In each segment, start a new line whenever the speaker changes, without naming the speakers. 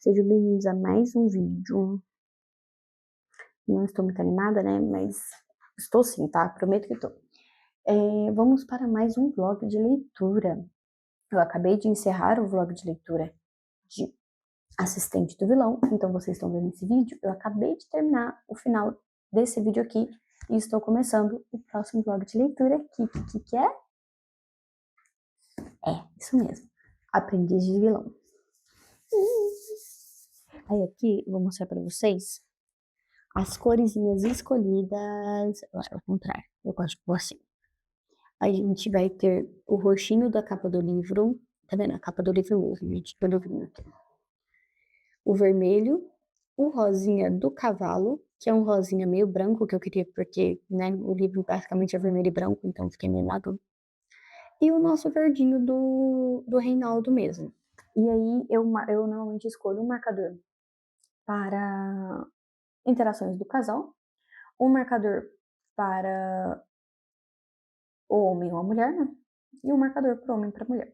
Sejam bem-vindos a mais um vídeo. Não estou muito animada, né? Mas estou sim, tá? Prometo que estou. Vamos para mais um vlog de leitura. Eu acabei de encerrar o vlog de leitura de Assistente do Vilão. Então, vocês estão vendo esse vídeo. Eu acabei de terminar o final desse vídeo aqui. E estou começando o próximo vlog de leitura. Que é? Isso mesmo. Aprendiz de Vilão. Aí aqui, eu vou mostrar para vocês as coresinhas escolhidas. Ao contrário, eu gosto de pôr assim. A gente vai ter o roxinho da capa do livro. Tá vendo? A capa do livro mesmo, gente. Do livrinho aqui. O vermelho. O rosinha do cavalo, que é um rosinha meio branco, que eu queria porque, né, o livro basicamente é vermelho e branco, então fiquei meio na dúvida. E o nosso verdinho do Reinaldo mesmo. E aí eu normalmente escolho um marcador para interações do casal, um marcador para o homem ou a mulher, né? E um marcador para o homem e para a mulher.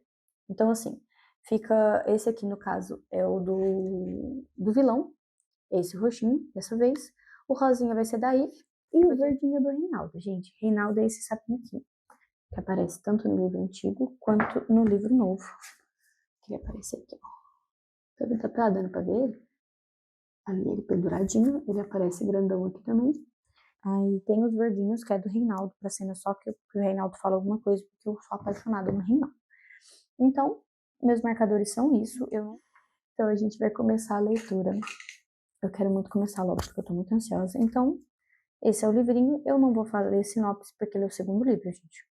Então, assim, fica. Esse aqui, no caso, é o do vilão. Esse roxinho, dessa vez. O rosinha vai ser da Eve. E o verdinho é do Reinaldo, gente. Reinaldo é esse sapinho aqui, que aparece tanto no livro antigo quanto no livro novo. Que ele aparece aqui, ó. Tá dando pra ver ele? Ali ele penduradinho. Ele aparece grandão aqui também. Aí tem os verdinhos, que é do Reinaldo, pra cena só que o Reinaldo fala alguma coisa, porque eu sou apaixonada no Reinaldo. Então, meus marcadores são isso. Então, a gente vai começar a leitura. Eu quero muito começar logo, porque eu tô muito ansiosa. Então, esse é o livrinho. Eu não vou fazer sinopse, porque ele é o segundo livro, gente.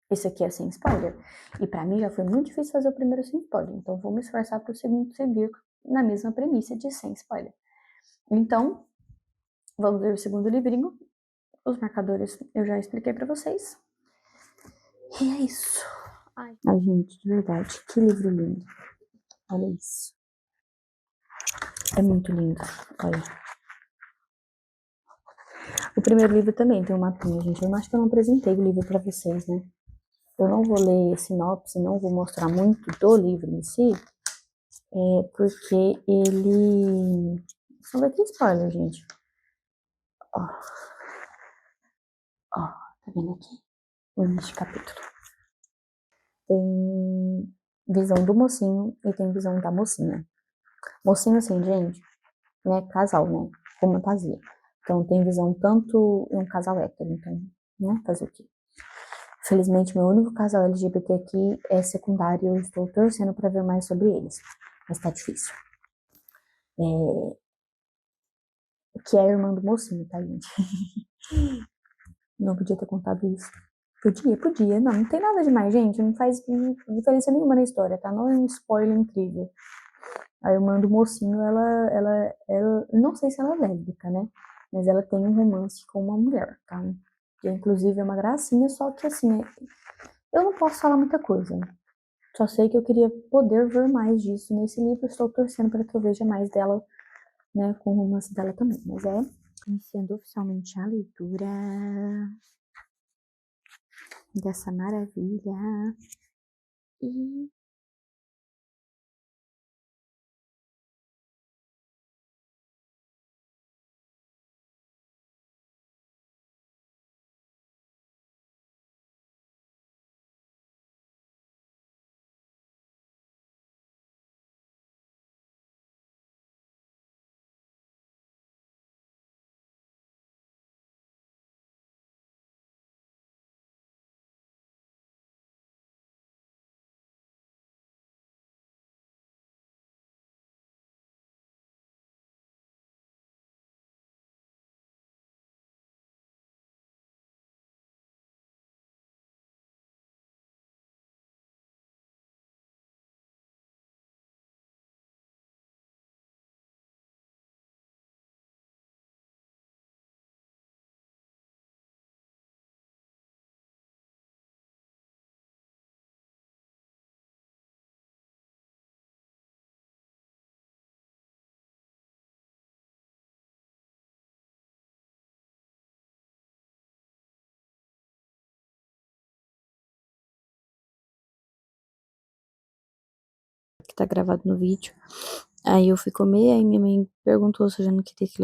Esse aqui é sem spoiler. E pra mim já foi muito difícil fazer o primeiro sem spoiler. Então, vou me esforçar pro segundo seguir na mesma premissa de sem spoiler. Então, vamos ver o segundo livrinho. Os marcadores eu já expliquei pra vocês. E é isso. Ai, gente, de verdade, que livro lindo. Olha isso. É muito lindo. Olha. O primeiro livro também tem um mapinha, gente. Eu acho que eu não apresentei o livro pra vocês, né? Eu não vou ler a sinopse, não vou mostrar muito do livro em si, porque ele... Só vai ter spoiler, gente. Ó, tá vendo aqui? O início de capítulo. Tem visão do mocinho e tem visão da mocinha. Mocinho, assim, gente, né? Casal, né? Com fantasia. Então, tem visão tanto em um casal hétero, então, né? Fazer o quê? Felizmente, meu único casal LGBT aqui é secundário. Eu estou torcendo para ver mais sobre eles. Mas tá difícil. Que é a irmã do mocinho, tá, gente? Não podia ter contado isso. Podia. Não tem nada demais, gente. Não faz diferença nenhuma na história, tá? Não é um spoiler incrível. A irmã do mocinho, ela não sei se ela é lésbica, né? Mas ela tem um romance com uma mulher, tá? Que inclusive é uma gracinha, só que assim, eu não posso falar muita coisa. Só sei que eu queria poder ver mais disso nesse livro. Estou torcendo para que eu veja mais dela, né? Com o romance dela também. Mas iniciando oficialmente a leitura dessa maravilha. E que tá gravado no vídeo. Aí eu fui comer, aí minha mãe perguntou se eu já não queria que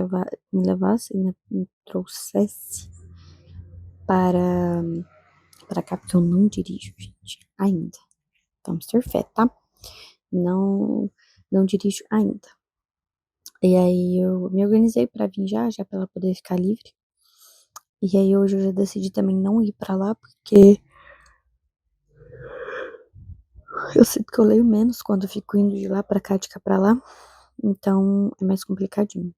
me levasse, né, me trouxesse para, para cá, porque eu não dirijo, gente, ainda. Vamos ter fé, tá? Não, não dirijo ainda. E aí eu me organizei pra vir já pra ela poder ficar livre. E aí hoje eu já decidi também não ir pra lá, porque eu sinto que eu leio menos quando eu fico indo de lá pra cá, de cá pra lá. Então é mais complicadinho.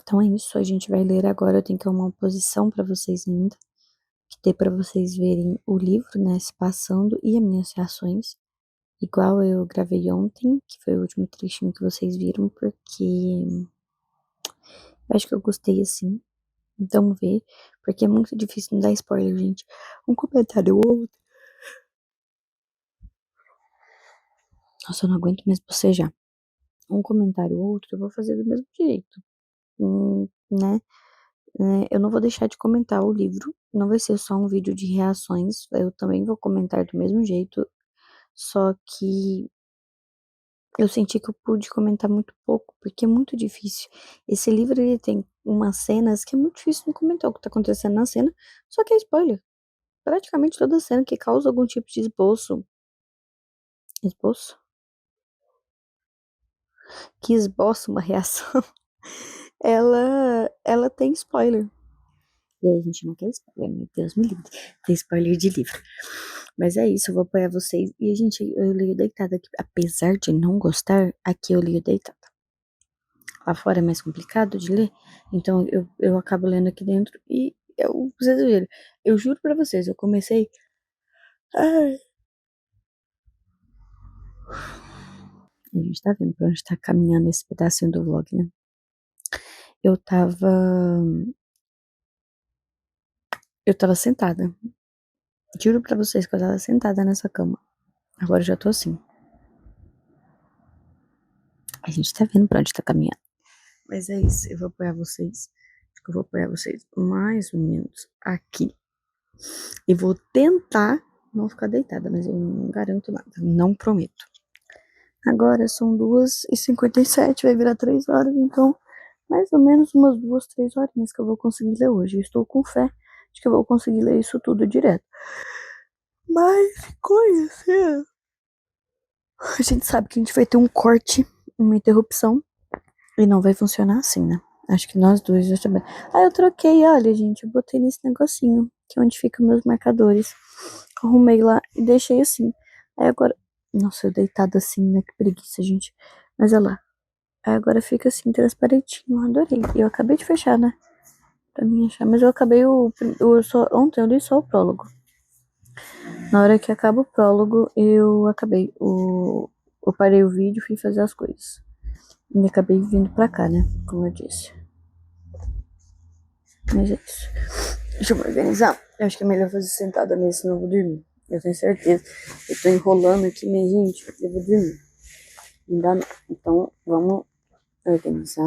Então é isso, a gente vai ler agora. Eu tenho que arrumar uma posição pra vocês ainda, que dê pra vocês verem o livro, né, se passando e as minhas reações. Igual eu gravei ontem, que foi o último trechinho que vocês viram, porque eu acho que eu gostei assim. Então ver, porque é muito difícil não dar spoiler, gente. Um comentário ou outro. Nossa, eu não aguento mais bocejar. Um comentário ou outro, eu vou fazer do mesmo jeito. Né? Eu não vou deixar de comentar o livro. Não vai ser só um vídeo de reações. Eu também vou comentar do mesmo jeito. Só que eu senti que eu pude comentar muito pouco, porque é muito difícil. Esse livro ele tem umas cenas que é muito difícil não comentar o que tá acontecendo na cena, só que é spoiler. Praticamente toda cena que causa algum tipo de esboço, que esboça uma reação, ela tem spoiler. E aí a gente não quer spoiler, meu Deus me livre. Tem spoiler de livro. Mas é isso, eu vou apoiar vocês. E, gente, eu leio deitada aqui. Apesar de não gostar, aqui eu leio deitada. Lá fora é mais complicado de ler, então eu acabo lendo aqui dentro e vocês viram. Eu juro pra vocês, eu comecei. Ai, a gente tá vendo pra onde tá caminhando esse pedacinho do vlog, né? Eu tava. Eu tava sentada. Juro pra vocês que eu tava sentada nessa cama. Agora eu já tô assim. A gente tá vendo pra onde tá caminhando. Mas é isso, eu vou apoiar vocês. Acho que eu vou apoiar vocês mais ou menos aqui. E vou tentar não ficar deitada, mas eu não garanto nada. Não prometo. Agora são 2h57, vai virar 3 horas, então mais ou menos umas 2, 3 horinhas que eu vou conseguir ler hoje. Eu estou com fé de que eu vou conseguir ler isso tudo direto. Mas conhecer. A gente sabe que a gente vai ter um corte, uma interrupção, e não vai funcionar assim, né? Acho que nós dois já sabemos. Ah, eu troquei, olha, gente, eu botei nesse negocinho, que é onde ficam meus marcadores. Arrumei lá e deixei assim. Aí agora. Nossa, eu deitada assim, né? Que preguiça, gente. Mas olha lá. Aí agora fica assim, transparentinho. Adorei. E eu acabei de fechar, né? Pra mim achar. Mas eu acabei ontem eu li só o prólogo. Na hora que acaba o prólogo, eu acabei. Eu parei o vídeo e fui fazer as coisas. E acabei vindo pra cá, né? Como eu disse. Mas é isso. Deixa eu me organizar. Eu acho que é melhor fazer sentada mesmo, senão eu vou dormir. Eu tenho certeza. Eu tô enrolando aqui, minha gente. Eu vou dormir. Não dá não. Então, vamos organizar.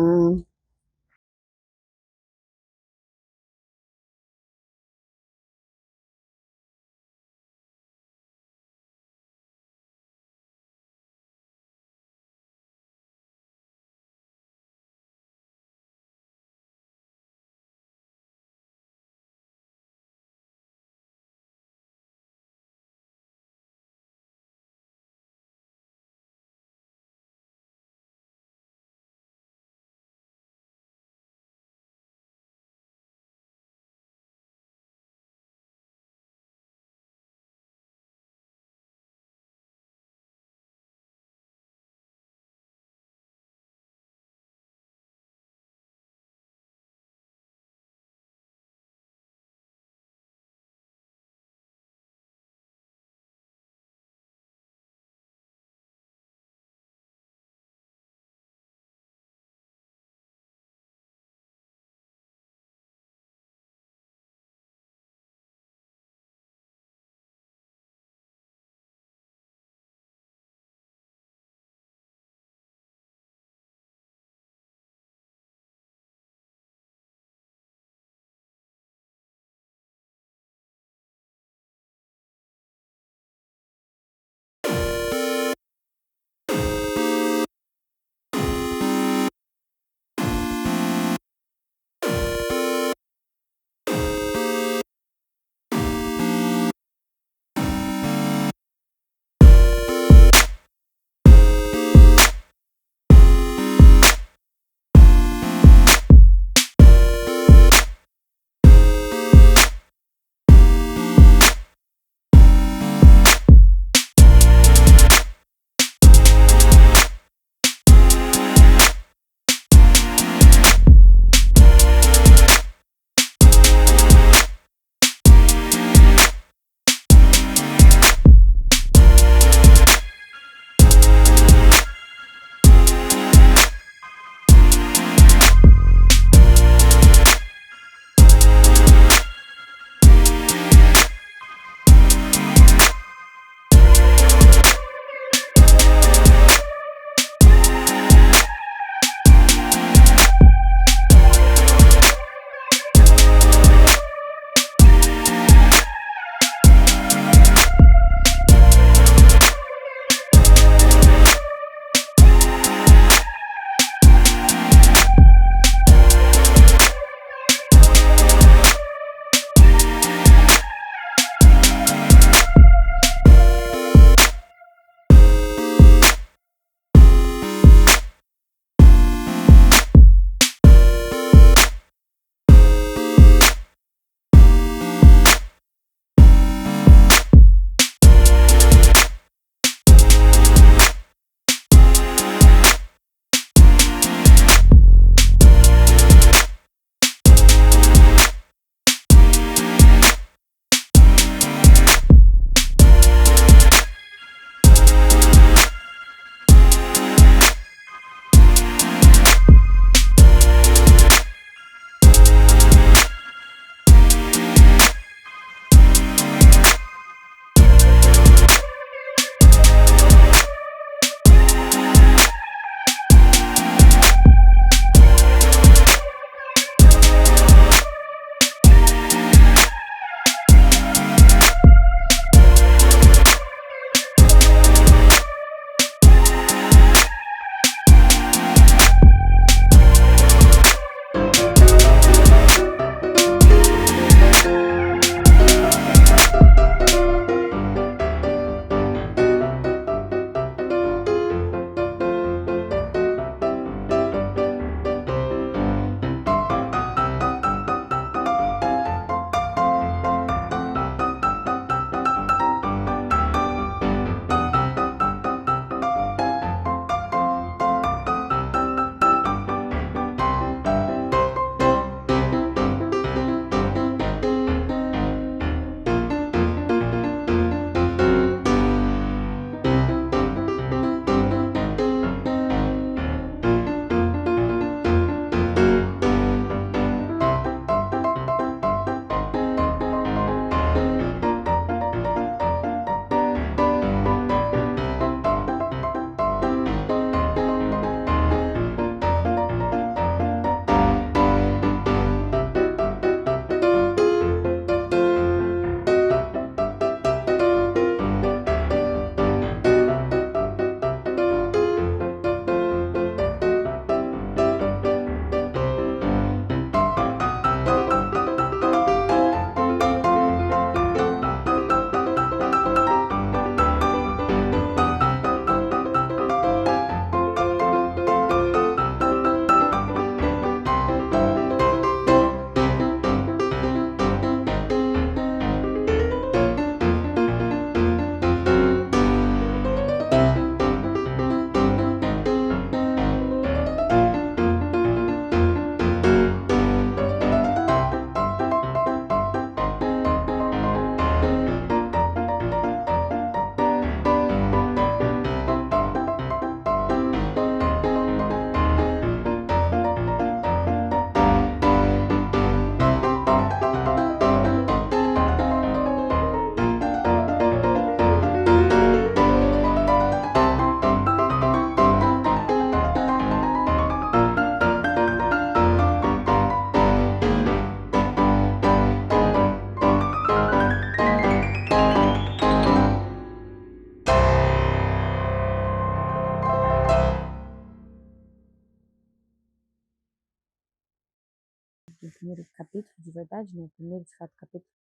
no primeiro capítulo, de verdade, né? O primeiro, de fato, capítulo,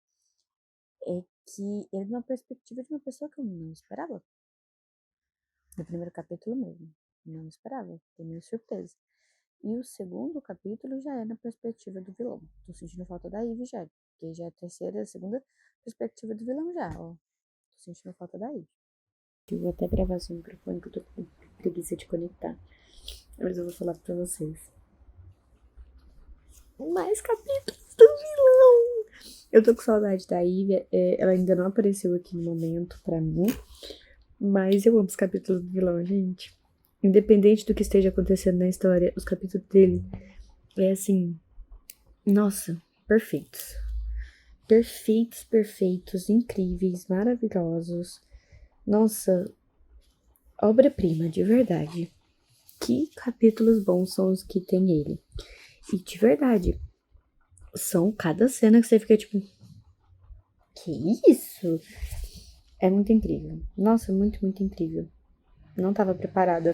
é que ele é uma perspectiva de uma pessoa que eu não esperava. No primeiro capítulo mesmo. Não esperava. Fiquei meio surpresa. E o segundo capítulo já é na perspectiva do vilão. Tô sentindo falta da Ivy já. Porque já é a segunda perspectiva do vilão já, ó. Tô sentindo falta da Ivy. Eu vou até gravar seu microfone que eu tô com preguiça de conectar. Mas eu vou falar pra vocês. Mais capítulos do vilão! Eu tô com saudade da Ivy. Ela ainda não apareceu aqui no momento pra mim. Mas eu amo os capítulos do vilão, gente. Independente do que esteja acontecendo na história, os capítulos dele é assim. Nossa, perfeitos. Perfeitos, perfeitos, incríveis, maravilhosos. Nossa, obra-prima, de verdade. Que capítulos bons são os que tem ele. E de verdade, são cada cena que você fica tipo. Que isso? É muito incrível. Nossa, muito, muito incrível. Não tava preparada.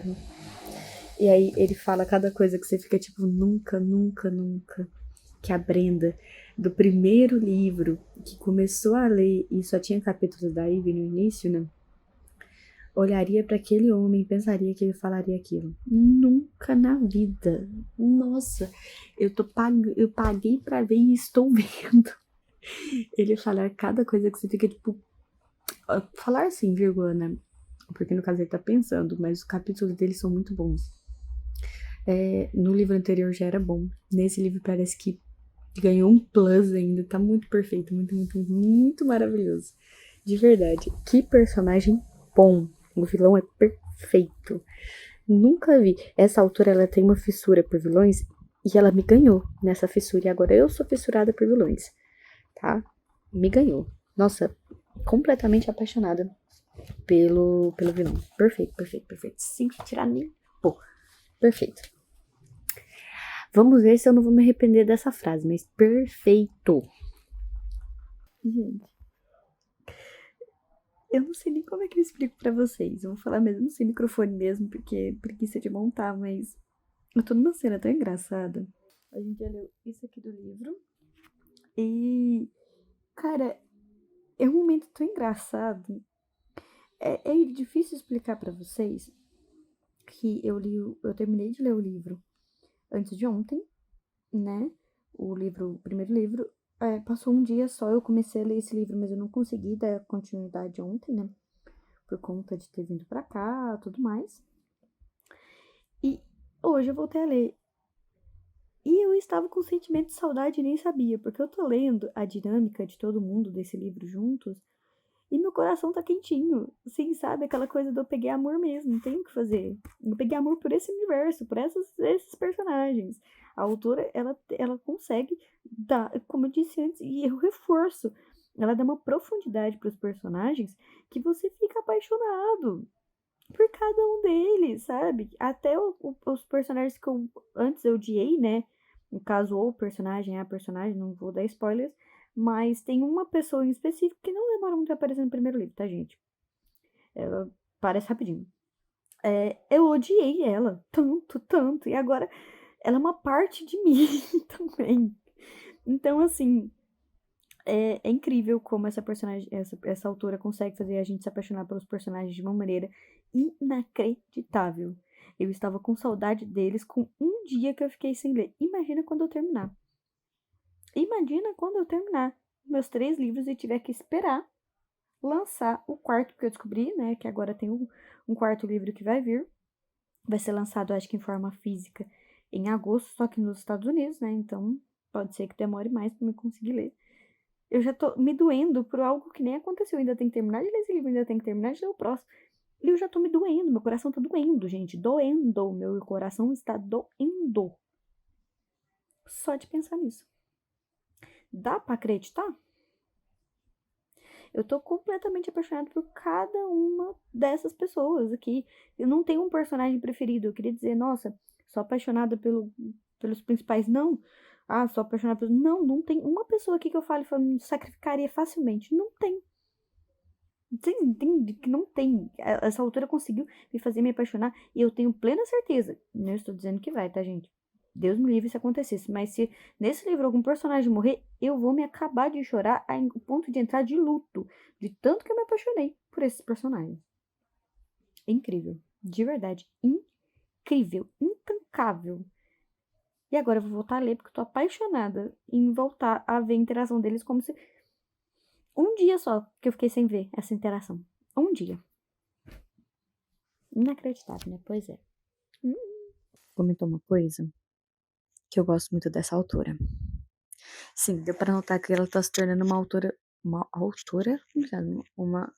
E aí ele fala cada coisa que você fica tipo, nunca, nunca, nunca. Que a Brenda, do primeiro livro, que começou a ler e só tinha capítulos da Ivy no início, né? Olharia para aquele homem e pensaria que ele falaria aquilo. Nunca na vida. Nossa, eu paguei para ver e estou vendo. Ele falar cada coisa que você fica tipo. Falar assim, vírgula, né? Porque no caso ele tá pensando, mas os capítulos dele são muito bons. No livro anterior já era bom. Nesse livro parece que ganhou um plus ainda. Tá muito perfeito. Muito, muito, muito, muito maravilhoso. De verdade. Que personagem bom. O vilão é perfeito. Nunca vi. Essa autora, ela tem uma fissura por vilões. E ela me ganhou nessa fissura. E agora eu sou fissurada por vilões. Tá? Me ganhou. Nossa, completamente apaixonada pelo vilão. Perfeito, perfeito, perfeito. Sem tirar nem pô. Perfeito. Vamos ver se eu não vou me arrepender dessa frase, mas perfeito. Gente, eu não sei nem como é que eu explico pra vocês. Eu vou falar mesmo sem microfone mesmo, porque preguiça de montar, mas eu tô numa cena tão engraçada. A gente já leu isso aqui do livro. E, cara, é um momento tão engraçado. É difícil explicar pra vocês que eu terminei de ler o livro antes de ontem, né? O primeiro livro. Passou um dia só, eu comecei a ler esse livro, mas eu não consegui dar continuidade ontem, né? Por conta de ter vindo pra cá, tudo mais. E hoje eu voltei a ler. E eu estava com sentimento de saudade e nem sabia, porque eu tô lendo a dinâmica de todo mundo desse livro juntos, e meu coração tá quentinho. Assim, sabe? Aquela coisa de eu peguei amor mesmo, não tenho o que fazer. Eu peguei amor por esse universo, por esses personagens. A autora, ela consegue dar, como eu disse antes, e eu reforço, ela dá uma profundidade para os personagens que você fica apaixonado por cada um deles, sabe? Até os personagens que eu antes eu odiei, né? No caso, ou o personagem, a personagem, não vou dar spoilers, mas tem uma pessoa em específico que não demora muito a aparecer no primeiro livro, tá, gente? Ela aparece rapidinho. Eu odiei ela tanto, tanto, e agora ela é uma parte de mim também. Então, assim, é incrível como essa personagem, essa autora consegue fazer a gente se apaixonar pelos personagens de uma maneira inacreditável. Eu estava com saudade deles com um dia que eu fiquei sem ler. Imagina quando eu terminar. Imagina quando eu terminar meus 3 livros e tiver que esperar lançar o quarto, porque eu descobri, né, que agora tem um quarto livro que vai vir. Vai ser lançado, acho que em forma física, em agosto, só que nos Estados Unidos, né? Então pode ser que demore mais para me conseguir ler. Eu já tô me doendo por algo que nem aconteceu. Eu ainda tenho que terminar de ler esse livro, ainda tenho que terminar de ler o próximo. E eu já tô me doendo, meu coração tá doendo, gente. Doendo. Meu coração está doendo. Só de pensar nisso. Dá pra acreditar? Eu tô completamente apaixonada por cada uma dessas pessoas aqui. Eu não tenho um personagem preferido. Eu queria dizer, nossa, sou apaixonada pelos principais. Não. Ah, sou apaixonada pelos. Não, não tem uma pessoa aqui que eu fale me sacrificaria facilmente. Não tem. Você entende que não tem. Essa autora conseguiu me fazer me apaixonar e eu tenho plena certeza. Não estou dizendo que vai, tá, gente? Deus me livre se acontecesse, mas se nesse livro algum personagem morrer, eu vou me acabar de chorar a ponto de entrar de luto, de tanto que eu me apaixonei por esses personagens. Incrível, de verdade, incrível, intancável. E agora eu vou voltar a ler porque eu tô apaixonada em voltar a ver a interação deles como se um dia só que eu fiquei sem ver essa interação. Um dia. Inacreditável, né? Pois é. Comentou uma coisa que eu gosto muito dessa autora. Sim, deu pra notar que ela tá se tornando uma autora. Uma autora? Uma.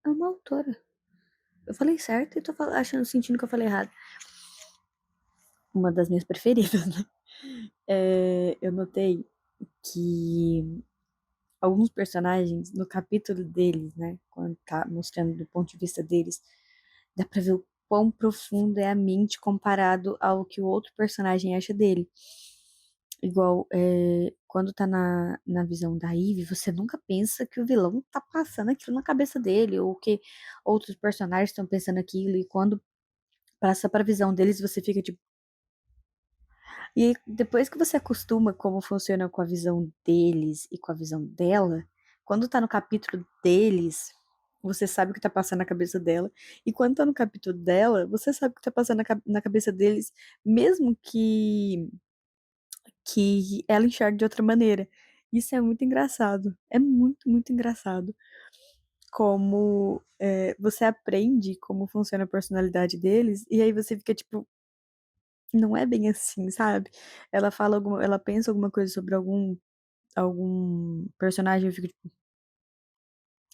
É uma autora. Eu falei certo e tô achando, sentindo que eu falei errado. Uma das minhas preferidas, né? Eu notei que alguns personagens, no capítulo deles, né? Quando tá mostrando do ponto de vista deles, dá pra ver o quão profundo é a mente comparado ao que o outro personagem acha dele. Igual, quando tá na visão da Ivy, você nunca pensa que o vilão tá passando aquilo na cabeça dele, ou que outros personagens estão pensando aquilo, e quando passa pra visão deles, você fica tipo. E aí, depois que você acostuma como funciona com a visão deles e com a visão dela, quando tá no capítulo deles, você sabe o que tá passando na cabeça dela, e quando tá no capítulo dela, você sabe o que tá passando na cabeça deles, mesmo que ela enxergue de outra maneira. Isso é muito engraçado. É muito, muito engraçado. Como você aprende como funciona a personalidade deles, e aí você fica tipo, não é bem assim, sabe? Ela pensa alguma coisa sobre algum personagem, eu fico tipo,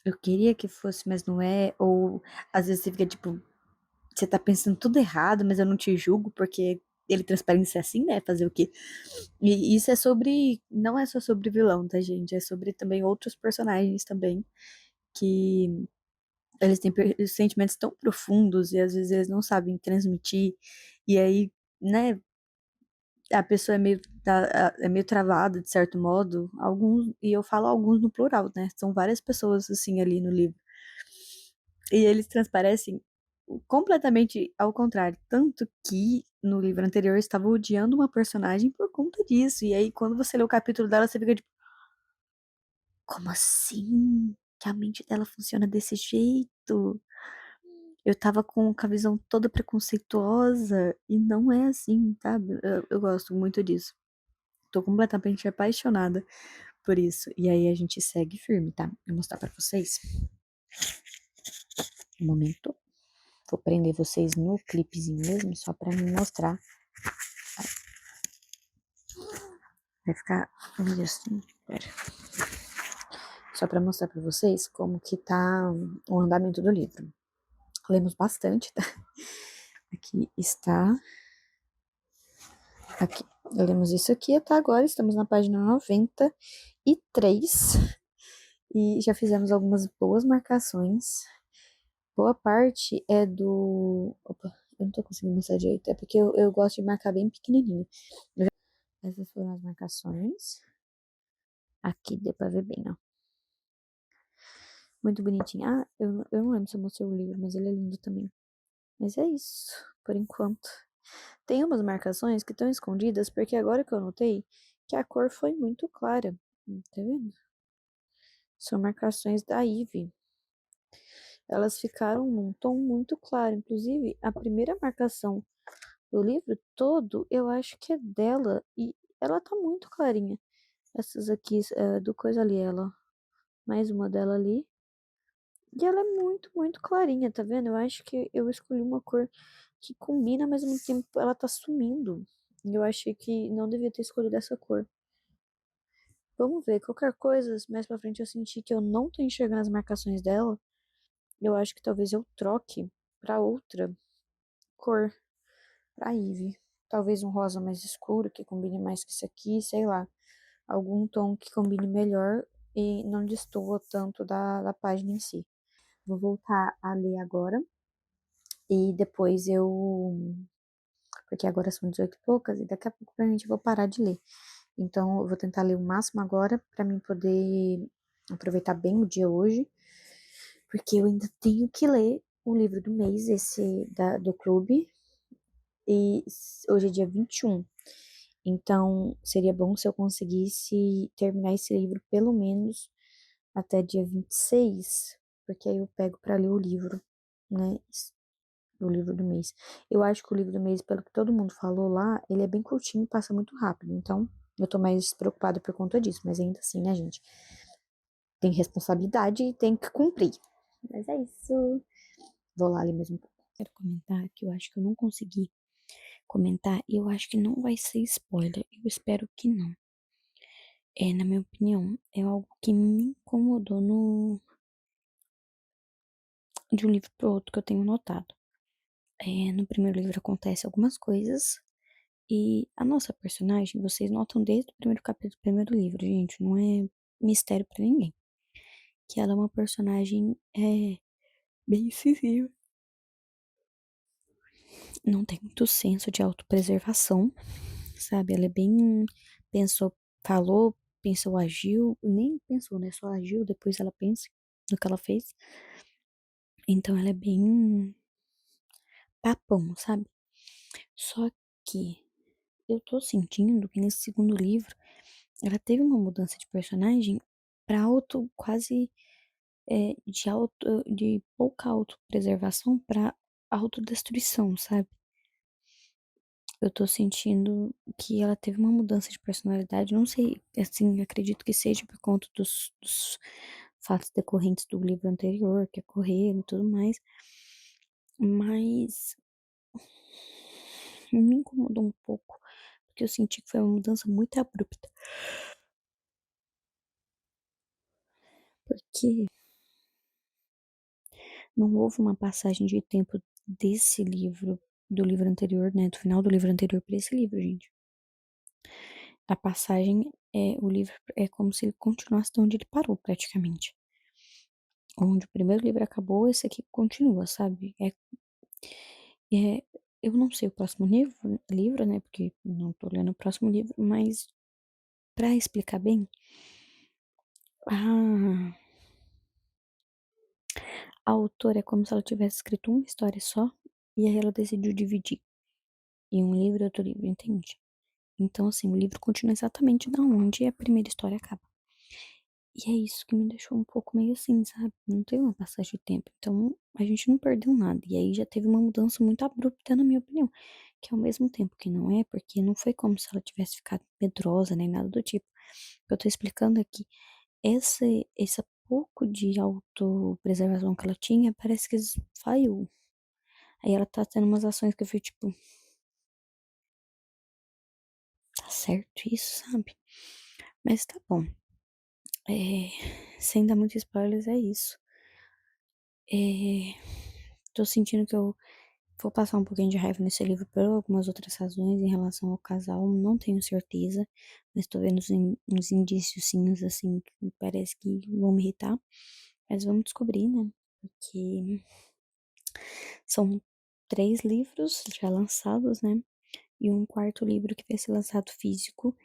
eu queria que fosse, mas não é. Ou às vezes você fica tipo, você tá pensando tudo errado, mas eu não te julgo, porque ele transparência é assim, né? Fazer o quê? E isso é sobre. Não é só sobre vilão, tá, gente? É sobre também outros personagens também. Que eles têm sentimentos tão profundos e às vezes eles não sabem transmitir. E aí, né? A pessoa é meio travada, de certo modo. Alguns, e eu falo alguns no plural, né? São várias pessoas, assim, ali no livro. E eles transparecem completamente ao contrário. Tanto que no livro anterior eu estava odiando uma personagem por conta disso. E aí, quando você lê o capítulo dela, você fica tipo, como assim? Que a mente dela funciona desse jeito? Eu tava com a visão toda preconceituosa e não é assim, sabe? Eu gosto muito disso. Tô completamente apaixonada por isso. E aí a gente segue firme, tá? Vou mostrar pra vocês. Um momento. Vou prender vocês no clipezinho mesmo, só pra me mostrar. Vai ficar meio assim. Pera. Só pra mostrar pra vocês como que tá o andamento do livro. Lemos bastante, tá? Aqui está. Aqui. Lemos isso aqui até agora. Estamos na página 93. E já fizemos algumas boas marcações. Boa parte é do. Opa, eu não tô conseguindo mostrar direito. É porque eu gosto de marcar bem pequenininho. Essas foram as marcações. Aqui deu pra ver bem, ó. Muito bonitinho. Ah, eu não lembro se eu mostrei o livro, mas ele é lindo também. Mas é isso, por enquanto. Tem umas marcações que estão escondidas, porque agora que eu notei que a cor foi muito clara. Tá vendo? São marcações da Ivy. Elas ficaram num tom muito claro. Inclusive, a primeira marcação do livro todo, eu acho que é dela. E ela tá muito clarinha. Essas aqui, do coisa ali, ela. Mais uma dela ali. E ela é muito, muito clarinha, tá vendo? Eu acho que eu escolhi uma cor que combina, mas ao mesmo tempo ela tá sumindo. E eu achei que não devia ter escolhido essa cor. Vamos ver, qualquer coisa, mais pra frente eu senti que eu não tô enxergando as marcações dela. Eu acho que talvez eu troque pra outra cor, pra Ivy. Talvez um rosa mais escuro, que combine mais com isso aqui, sei lá. Algum tom que combine melhor e não destoa tanto da página em si. Vou voltar a ler agora e depois eu. Porque agora são 18 e poucas e daqui a pouco provavelmente eu vou parar de ler. Então eu vou tentar ler o máximo agora pra mim poder aproveitar bem o dia hoje, porque eu ainda tenho que ler o livro do mês, esse do clube, e hoje é dia 21. Então, seria bom se eu conseguisse terminar esse livro pelo menos até dia 26, porque aí eu pego pra ler o livro, né? O livro do mês. Eu acho que o livro do mês, pelo que todo mundo falou lá, ele é bem curtinho e passa muito rápido. Então, eu tô mais preocupada por conta disso. Mas ainda assim, né, gente? Tem responsabilidade e tem que cumprir. Mas é isso. Vou lá ler mesmo um pouco. Quero comentar que eu acho que eu não consegui comentar e eu acho que não vai ser spoiler. Eu espero que não. Na minha opinião, é algo que me incomodou de um livro pro outro que eu tenho notado. No primeiro livro acontece algumas coisas e a nossa personagem, vocês notam desde o primeiro capítulo do primeiro livro, gente, não é mistério pra ninguém, que ela é uma personagem bem incisiva, não tem muito senso de autopreservação, sabe? Ela é bem pensou, falou, pensou, agiu, nem pensou, né? Só agiu, depois ela pensa no que ela fez. Então ela é bem papão, sabe? Só que eu tô sentindo que nesse segundo livro ela teve uma mudança de personagem pra auto, quase de pouca autopreservação pra autodestruição, sabe? Eu tô sentindo que ela teve uma mudança de personalidade, não sei, assim, acredito que seja por conta dos fatos decorrentes do livro anterior, que ocorreram e tudo mais, mas me incomodou um pouco, porque eu senti que foi uma mudança muito abrupta, porque não houve uma passagem de tempo desse livro, do livro anterior, né, do final do livro anterior para esse livro, gente. A passagem o livro é como se ele continuasse de onde ele parou, praticamente. Onde o primeiro livro acabou, esse aqui continua, sabe? Eu não sei o próximo livro, né? Porque não tô lendo o próximo livro, mas pra explicar bem, a, a autora é como se ela tivesse escrito uma história só, e aí ela decidiu dividir em um livro e outro livro, entende? Então, assim, o livro continua exatamente da onde a primeira história acaba. E é isso que me deixou um pouco meio assim, sabe? Não teve uma passagem de tempo. Então, a gente não perdeu nada. E aí já teve uma mudança muito abrupta, na minha opinião. Que ao mesmo tempo que não é, porque não foi como se ela tivesse ficado medrosa nem nada do tipo. O que eu tô explicando é que esse pouco de autopreservação que ela tinha, parece que esvaiu. Aí ela tá tendo umas ações que eu fui tipo, tá certo isso, sabe? Mas tá bom. Sem dar muitos spoilers, é isso. Tô sentindo que eu vou passar um pouquinho de raiva nesse livro por algumas outras razões em relação ao casal, não tenho certeza, mas tô vendo uns indíciozinhos assim que parece que vão me irritar. Mas vamos descobrir, né? Porque são 3 livros já lançados, né? E um quarto livro que vai ser lançado físico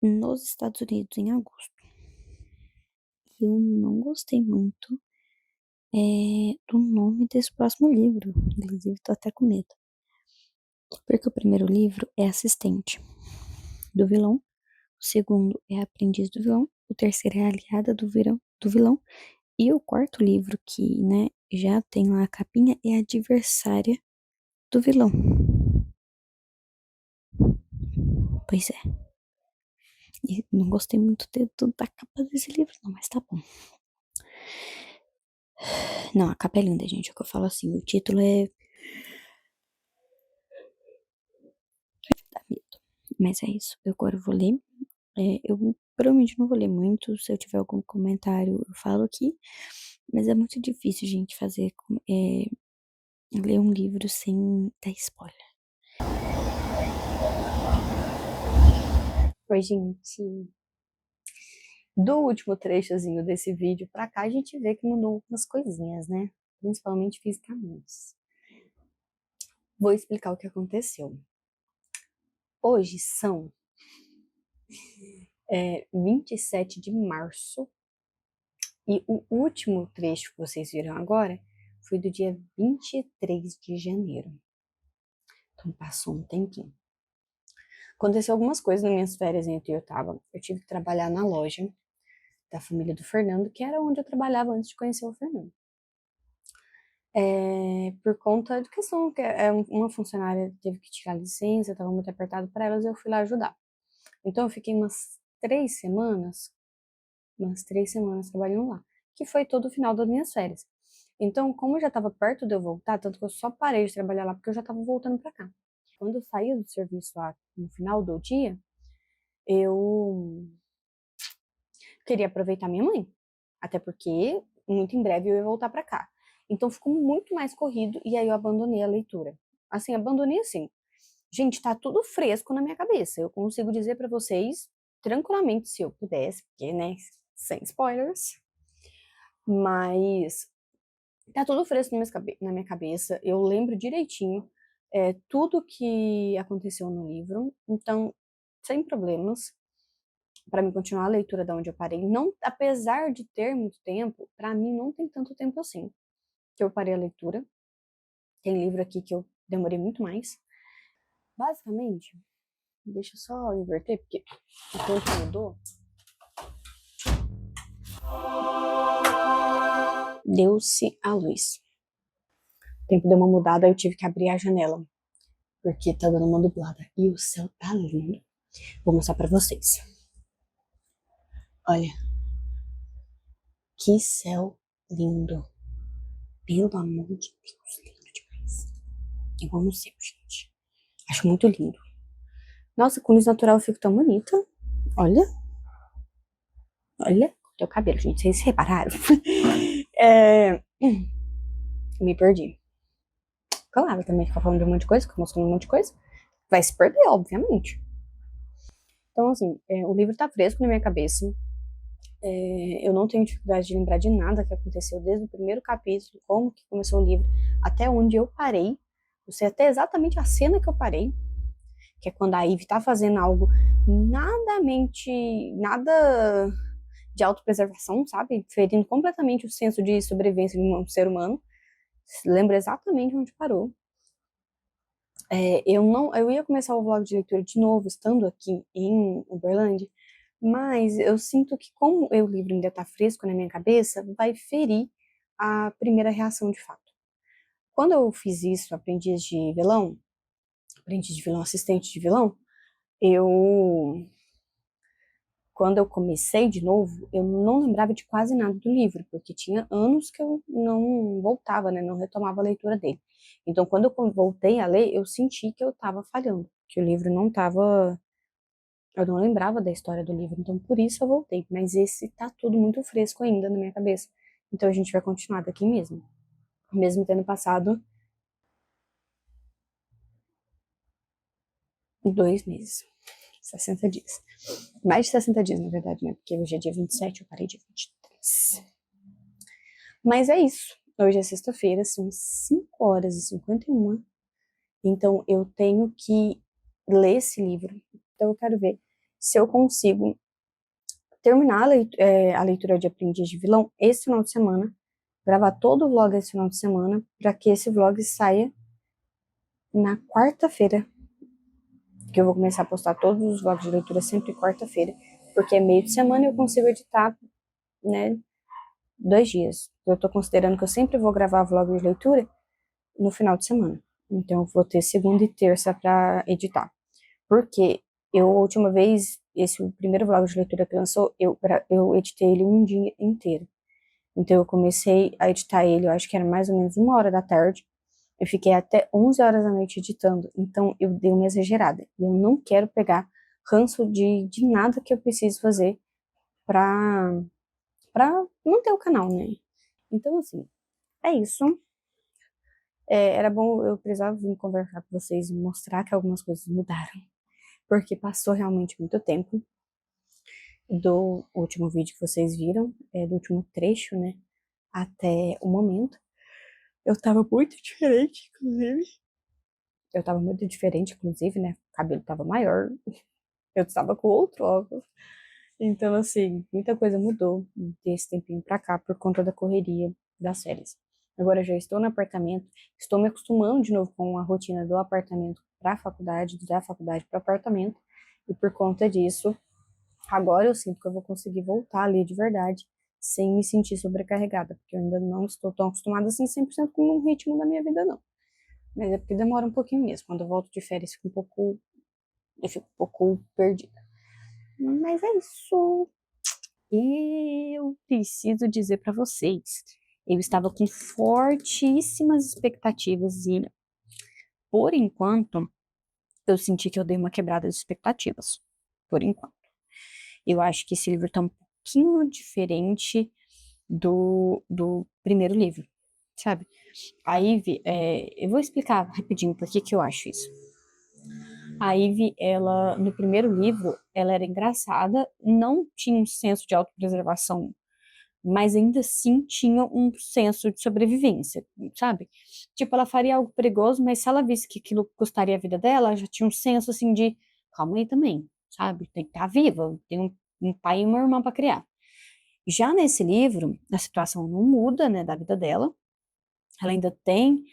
nos Estados Unidos em agosto. Eu não gostei muito do nome desse próximo livro. Inclusive, tô até com medo. Porque o primeiro livro é Assistente do Vilão, o segundo é Aprendiz do Vilão, o terceiro é Aliada do Vilão, e o quarto livro, que, né, já tem lá a capinha, é Adversária do Vilão. Pois é. E não gostei muito da capa desse livro, não, mas tá bom. Não, a capa é linda, gente. É o que eu falo assim. O título dá medo. Mas é isso. Eu agora vou ler. Eu provavelmente não vou ler muito. Se eu tiver algum comentário, eu falo aqui. Mas é muito difícil, gente, ler um livro sem dar spoiler. Oi, gente. Do último trechozinho desse vídeo pra cá, a gente vê que mudou algumas coisinhas, né? Principalmente fisicamente. Vou explicar o que aconteceu. Hoje são 27 de março e o último trecho que vocês viram agora foi do dia 23 de janeiro. Então passou um tempinho. Aconteceu algumas coisas nas minhas férias em Ituiutaba. Eu tive que trabalhar na loja da família do Fernando, que era onde eu trabalhava antes de conhecer o Fernando. Por conta de questão que uma funcionária teve que tirar licença, estava muito apertado para elas, eu fui lá ajudar. Então eu fiquei umas 3 semanas trabalhando lá, que foi todo o final das minhas férias. Então, como já estava perto de eu voltar, tanto que eu só parei de trabalhar lá porque eu já estava voltando para cá. Quando eu saí do serviço lá no final do dia, eu queria aproveitar minha mãe, até porque muito em breve eu ia voltar para cá. Então ficou muito mais corrido e aí eu abandonei a leitura. Assim, abandonei assim. Gente, tá tudo fresco na minha cabeça. Eu consigo dizer para vocês tranquilamente se eu pudesse, porque, né, sem spoilers. Mas tá tudo fresco na minha cabeça. Eu lembro direitinho tudo que aconteceu no livro. Então, sem problemas para mim continuar a leitura da onde eu parei. Não, apesar de ter muito tempo, para mim não tem tanto tempo assim que eu parei a leitura. Tem livro aqui que eu demorei muito mais. Basicamente, deixa eu só inverter, porque enquanto mudou, deu-se a luz. O tempo deu uma mudada, eu tive que abrir a janela, porque tá dando uma dublada. E o céu tá lindo. Vou mostrar pra vocês. Olha, que céu lindo. Pelo amor de Deus, lindo demais. Eu amo o céu, gente. Acho muito lindo. Nossa, com luz natural eu fico tão bonita. Olha. Olha. Teu cabelo, gente. Vocês repararam? Me perdi. Claro, também ficar falando de um monte de coisa, ficar mostrando um monte de coisa. Vai se perder, obviamente. Então, assim, o livro tá fresco na minha cabeça. Eu não tenho dificuldade de lembrar de nada que aconteceu desde o primeiro capítulo, como que começou o livro, até onde eu parei. Eu sei até exatamente a cena que eu parei, que é quando a Ivy tá fazendo algo nada de autopreservação, sabe? Ferindo completamente o senso de sobrevivência de um ser humano. Lembro exatamente onde parou. Eu ia começar o vlog de leitura de novo, estando aqui em Uberlândia, mas eu sinto que como o livro ainda tá fresco na minha cabeça, vai ferir a primeira reação de fato. Quando eu fiz isso, aprendiz de vilão, assistente de vilão, quando eu comecei de novo, eu não lembrava de quase nada do livro, porque tinha anos que eu não voltava, né, não retomava a leitura dele. Então, quando eu voltei a ler, eu senti que eu estava falhando, que o livro não estava. Eu não lembrava da história do livro, então por isso eu voltei. Mas esse tá tudo muito fresco ainda na minha cabeça. Então a gente vai continuar daqui mesmo tendo passado 2 meses, 60 dias. Mais de 60 dias, na verdade, né? Porque hoje é dia 27, eu parei dia 23. Mas é isso. Hoje é sexta-feira, são 5h51. Então eu tenho que ler esse livro. Então eu quero ver se eu consigo terminar a leitura de Aprendiz de Vilão esse final de semana, gravar todo o vlog esse final de semana, para que esse vlog saia na quarta-feira, que eu vou começar a postar todos os vlogs de leitura sempre quarta-feira, porque é meio de semana e eu consigo editar, né, 2 dias. Eu tô considerando que eu sempre vou gravar vlog de leitura no final de semana. Então eu vou ter segunda e terça para editar. Porque a última vez, o primeiro vlog de leitura que lançou, eu editei ele um dia inteiro. Então eu comecei a editar ele, eu acho que era mais ou menos 1h da tarde. Eu fiquei até 11 horas da noite editando. Então eu dei uma exagerada. Eu não quero pegar ranço de nada que eu preciso fazer pra, pra manter o canal, né? Então, assim, é isso. Era bom, eu precisava vir conversar com vocês e mostrar que algumas coisas mudaram. Porque passou realmente muito tempo do último vídeo que vocês viram, do último trecho, né? Até o momento. Eu tava muito diferente, inclusive. Né? O cabelo tava maior. Eu estava com outro óculos. Então, assim, muita coisa mudou desse tempinho pra cá por conta da correria das férias. Agora já estou no apartamento, estou me acostumando de novo com a rotina do apartamento para a faculdade, da faculdade para o apartamento, e por conta disso, agora eu sinto que eu vou conseguir voltar a ler de verdade, sem me sentir sobrecarregada, porque eu ainda não estou tão acostumada assim 100% com o ritmo da minha vida, não. Mas é porque demora um pouquinho mesmo. Quando eu volto de férias, eu fico um pouco perdida. Mas é isso. Eu preciso dizer para vocês, eu estava com fortíssimas expectativas e, por enquanto, eu senti que eu dei uma quebrada de expectativas. Por enquanto. Eu acho que esse livro está um pouquinho diferente do primeiro livro, sabe? A Ivy, eu vou explicar rapidinho por que eu acho isso. A Ivy, ela, no primeiro livro, ela era engraçada, não tinha um senso de autopreservação, mas ainda assim tinha um senso de sobrevivência, sabe? Tipo, ela faria algo perigoso, mas se ela visse que aquilo custaria a vida dela, já tinha um senso, assim, de calma aí também, sabe? Tem que estar viva, tem um pai e uma irmã para criar. Já nesse livro, a situação não muda, né, da vida dela, ela ainda tem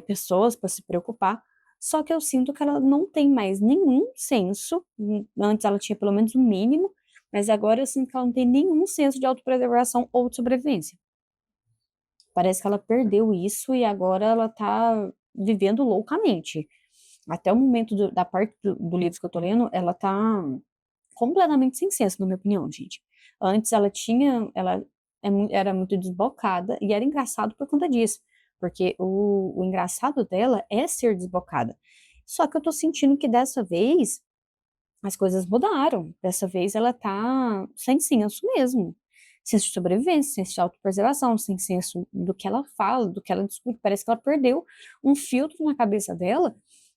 pessoas para se preocupar, só que eu sinto que ela não tem mais nenhum senso, antes ela tinha pelo menos um mínimo, mas agora eu sinto que ela não tem nenhum senso de autopreservação ou de sobrevivência. Parece que ela perdeu isso e agora ela tá vivendo loucamente. Até o momento da parte do livro que eu tô lendo, ela tá completamente sem senso, na minha opinião, gente. Antes ela era muito desbocada e era engraçado por conta disso, porque o engraçado dela é ser desbocada. Só que eu tô sentindo que dessa vez as coisas mudaram. Dessa vez ela tá sem senso mesmo. Senso de sobrevivência, senso de autopreservação, sem senso do que ela fala, do que ela discute. Parece que ela perdeu um filtro na cabeça dela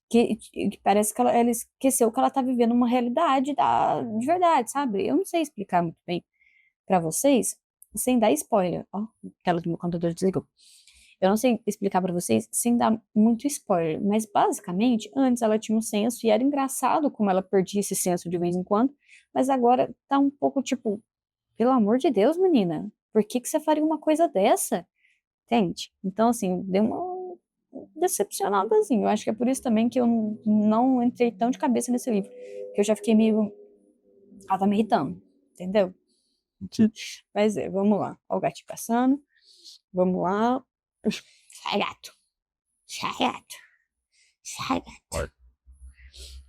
que parece que ela esqueceu que ela tá vivendo uma realidade de verdade, sabe? Eu não sei explicar muito bem pra vocês, sem dar spoiler. Ó, a tela do meu computador desligou. Eu não sei explicar pra vocês sem dar muito spoiler, mas basicamente, antes ela tinha um senso e era engraçado como ela perdia esse senso de vez em quando, mas agora tá um pouco tipo, pelo amor de Deus, menina, por que que você faria uma coisa dessa? Entende? Então, assim, deu uma decepcionadazinho. Eu acho que é por isso também que eu não entrei tão de cabeça nesse livro, que eu já fiquei meio. Ela tá me irritando, entendeu? Mas vamos lá. Ó o gatinho passando. Vamos lá. Sai, gato. Sai, gato. Sai, gato.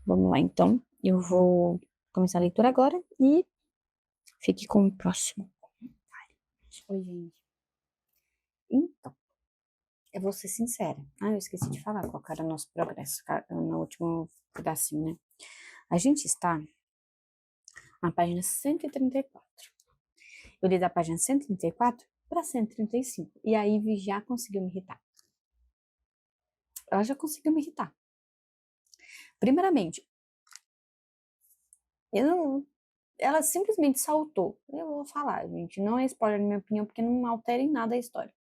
Vamos lá, então. Eu vou começar a leitura agora e fique com o próximo. Oi, gente. Então, eu vou ser sincera. Ah, eu esqueci de falar qual era o nosso progresso no último pedacinho, né? A gente está na página 134. Eu li da página 134 para 135. E a Ivy já conseguiu me irritar. Ela já conseguiu me irritar. Primeiramente, ela simplesmente saltou. Eu vou falar, gente, não é spoiler na minha opinião, porque não altera em nada a história.